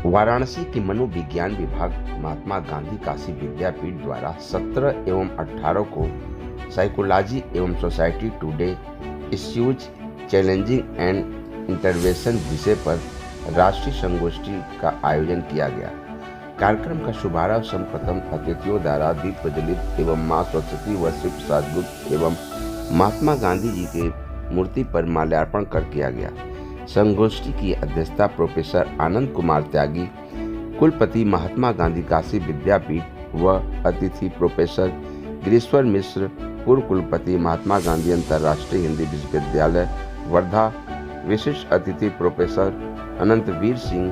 वाराणसी के मनोविज्ञान विभाग महात्मा गांधी काशी विद्यापीठ द्वारा 17 एवं 18 को साइकोलॉजी एवं society today issues challenging and intervention विषय पर राष्ट्रीय संगोष्ठी का आयोजन किया गया। कार्यक्रम का शुभारंभ सर्वप्रथम अतिथियों द्वारा दीप प्रज्वलित एवं मां सरस्वती व शिव प्रसाद गुप्त एवं महात्मा गांधी जी के मूर्ति पर माल्यार्पण कर किया गया। संगोष्ठी की अध्यक्षता प्रोफेसर आनंद कुमार त्यागी, कुलपति महात्मा गांधी काशी विद्यापीठ व अतिथि प्रोफेसर गिरीश्वर मिश्र, पूर्व कुलपति महात्मा गांधी अंतर्राष्ट्रीय हिंदी विश्वविद्यालय वर्धा, विशिष्ट अतिथि प्रोफेसर अनंतवीर सिंह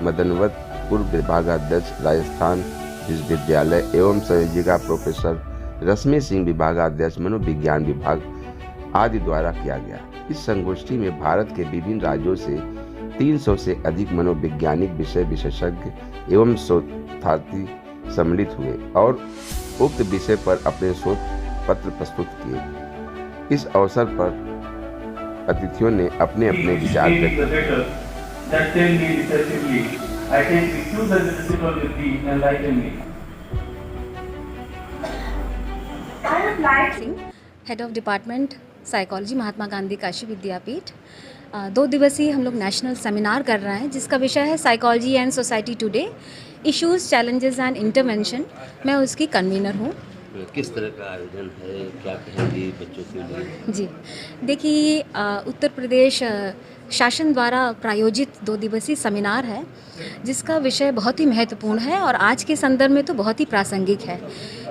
मदनवत, पूर्व विभागाध्यक्ष राजस्थान विश्वविद्यालय एवं संयोजिका प्रोफेसर रश्मि सिंह, विभागाध्यक्ष मनोविज्ञान विभाग आदि द्वारा किया गया। इस संगोष्ठी में भारत के विभिन्न राज्यों से 300 से अधिक मनोवैज्ञानिक विषय विशेषज्ञ एवं शोधार्थी सम्मिलित हुए और उक्त विषय पर अपने शोध पत्र प्रस्तुत किए। इस अवसर पर अतिथियों ने अपने अपने विचार व्यक्त किए। Head of department psychology Mahatma Gandhi Kashi विद्यापीठ 2 दिवसीय हम लोग नेशनल सेमिनार कर रहे हैं जिसका विषय है psychology and society today issues challenges and intervention. मैं उसकी कन्वीनर हूँ। किस तरह का आयोजन है, क्या कहेंगी बच्चों के लिए? जी देखिए, उत्तर प्रदेश शासन द्वारा प्रायोजित 2 दिवसीय सेमिनार है जिसका विषय बहुत ही महत्वपूर्ण है और आज के संदर्भ में तो बहुत ही प्रासंगिक है,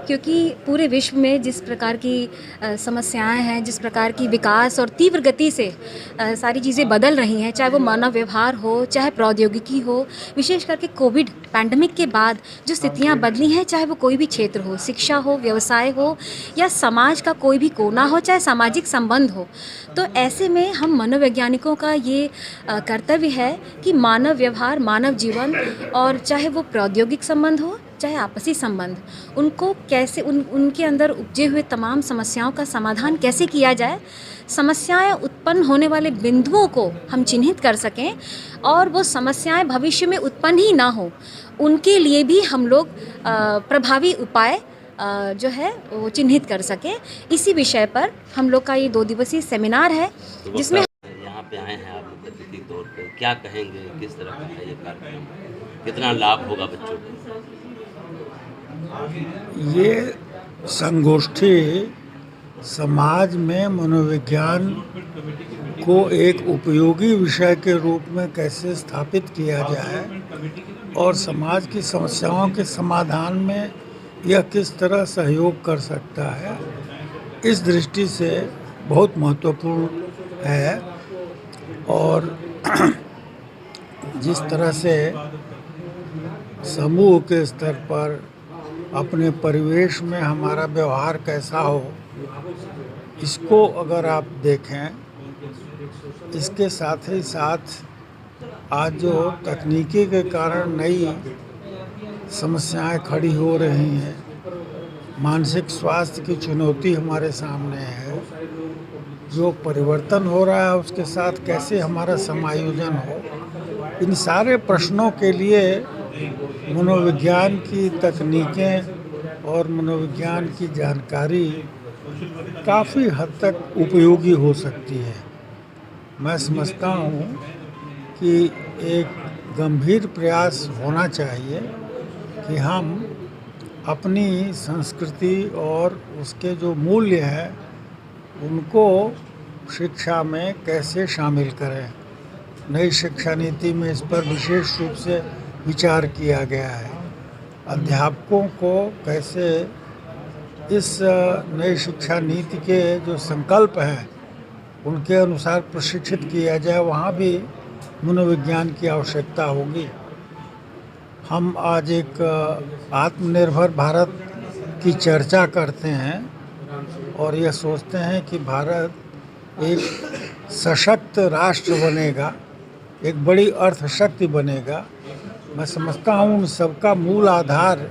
क्योंकि पूरे विश्व में जिस प्रकार की समस्याएं हैं, जिस प्रकार की विकास और तीव्र गति से सारी चीज़ें बदल रही हैं, चाहे वो मानव व्यवहार हो, चाहे प्रौद्योगिकी हो, विशेष करके कोविड पैंडमिक के बाद जो स्थितियां बदली हैं, चाहे वो कोई भी क्षेत्र हो, शिक्षा हो, व्यवसाय हो या समाज का कोई भी कोना हो, चाहे सामाजिक संबंध हो, तो ऐसे में हम मनोवैज्ञानिकों का ये कर्तव्य है कि मानव व्यवहार, मानव जीवन और चाहे वो प्रौद्योगिक संबंध हो चाहे आपसी संबंध, उनको कैसे उनके अंदर उपजे हुए तमाम समस्याओं का समाधान कैसे किया जाए, समस्याएं उत्पन्न होने वाले बिंदुओं को हम चिन्हित कर सकें और वो समस्याएं भविष्य में उत्पन्न ही ना हो, उनके लिए भी हम लोग प्रभावी उपाय जो है वो चिन्हित कर सकें। इसी विषय पर हम लोग का ये 2 दिवसीय सेमिनार है जिसमें यहाँ पे आए हैं आप लोग अतिथि तौर पे, क्या कहेंगे, किस तरह का है ये कार्यक्रम, कितना लाभ होगा बच्चों को? ये संगोष्ठी समाज में मनोविज्ञान को एक उपयोगी विषय के रूप में कैसे स्थापित किया जाए और समाज की समस्याओं के समाधान में यह किस तरह सहयोग कर सकता है, इस दृष्टि से बहुत महत्वपूर्ण है। और जिस तरह से समूह के स्तर पर अपने परिवेश में हमारा व्यवहार कैसा हो, इसको अगर आप देखें, इसके साथ ही साथ आज जो तकनीकी के कारण नई समस्याएं खड़ी हो रही हैं, मानसिक स्वास्थ्य की चुनौती हमारे सामने है, जो परिवर्तन हो रहा है उसके साथ कैसे हमारा समायोजन हो, इन सारे प्रश्नों के लिए मनोविज्ञान की तकनीकें और मनोविज्ञान की जानकारी काफ़ी हद तक उपयोगी हो सकती है। मैं समझता हूँ कि एक गंभीर प्रयास होना चाहिए कि हम अपनी संस्कृति और उसके जो मूल्य हैं उनको शिक्षा में कैसे शामिल करें। नई शिक्षा नीति में इस पर विशेष रूप से विचार किया गया है। अध्यापकों को कैसे इस नई शिक्षा नीति के जो संकल्प हैं उनके अनुसार प्रशिक्षित किया जाए, वहाँ भी मनोविज्ञान की आवश्यकता होगी। हम आज एक आत्मनिर्भर भारत की चर्चा करते हैं और यह सोचते हैं कि भारत एक सशक्त राष्ट्र बनेगा, एक बड़ी अर्थशक्ति बनेगा। मैं समझता हूँ उन सबका मूल आधार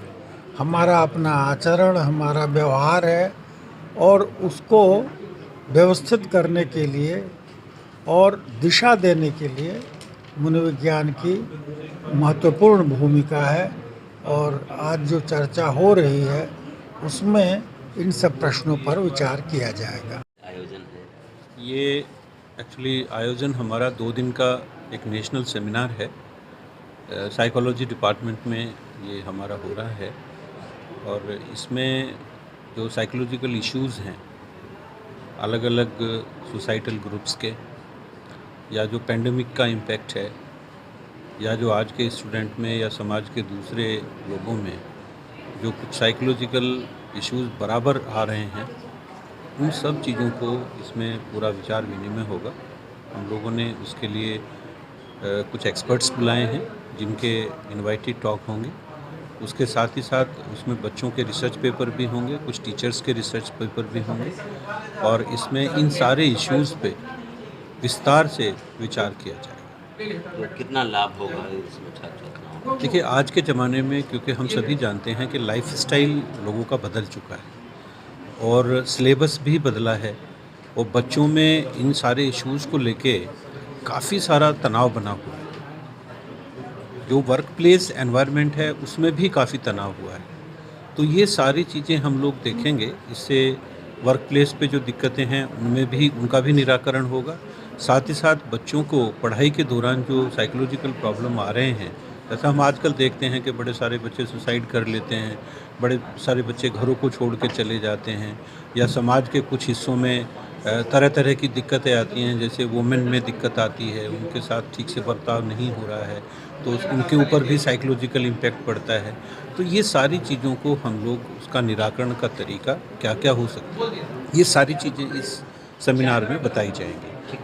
हमारा अपना आचरण, हमारा व्यवहार है और उसको व्यवस्थित करने के लिए और दिशा देने के लिए मनोविज्ञान की महत्वपूर्ण भूमिका है और आज जो चर्चा हो रही है उसमें इन सब प्रश्नों पर विचार किया जाएगा। आयोजन है ये एक्चुअली आयोजन हमारा 2 दिन का एक नेशनल सेमिनार है। साइकोलॉजी डिपार्टमेंट में ये हमारा हो रहा है और इसमें जो साइकोलॉजिकल इश्यूज़ हैं अलग अलग सोसाइटल ग्रुप्स के, या जो पेंडेमिक का इम्पैक्ट है, या जो आज के स्टूडेंट में या समाज के दूसरे लोगों में जो कुछ साइकोलॉजिकल इश्यूज़ बराबर आ रहे हैं, उन सब चीज़ों को इसमें पूरा विचार विनिमय होगा। हम लोगों ने उसके लिए कुछ एक्सपर्ट्स बुलाए हैं जिनके इनवाइटेड टॉक होंगे। उसके साथ ही साथ उसमें बच्चों के रिसर्च पेपर भी होंगे, कुछ टीचर्स के रिसर्च पेपर भी होंगे और इसमें इन सारे इश्यूज़ पे विस्तार से विचार किया जाएगा। तो कितना लाभ होगा इसमें छात्रों को? देखिए, आज के ज़माने में क्योंकि हम सभी जानते हैं कि लाइफस्टाइल लोगों का बदल चुका है और सिलेबस भी बदला है और बच्चों में इन सारे इश्यूज़ को लेके काफ़ी सारा तनाव बना हुआ है। जो वर्क प्लेस एनवायरनमेंट है उसमें भी काफ़ी तनाव हुआ है। तो ये सारी चीज़ें हम लोग देखेंगे, इससे वर्क प्लेस पे जो दिक्कतें हैं उनमें भी उनका भी निराकरण होगा। साथ ही साथ बच्चों को पढ़ाई के दौरान जो साइकोलॉजिकल प्रॉब्लम आ रहे हैं, जैसा हम आजकल देखते हैं कि बड़े सारे बच्चे सुसाइड कर लेते हैं, बड़े सारे बच्चे घरों को छोड़ के चले जाते हैं, या समाज के कुछ हिस्सों में तरह तरह की दिक्कतें आती हैं, जैसे वुमेन में दिक्कत आती है, उनके साथ ठीक से बर्ताव नहीं हो रहा है, तो उनके ऊपर भी साइकोलॉजिकल इम्पैक्ट पड़ता है। तो ये सारी चीज़ों को हम लोग उसका निराकरण का तरीका क्या क्या हो सकता है, ये सारी चीज़ें इस सेमिनार में बताई जाएंगी।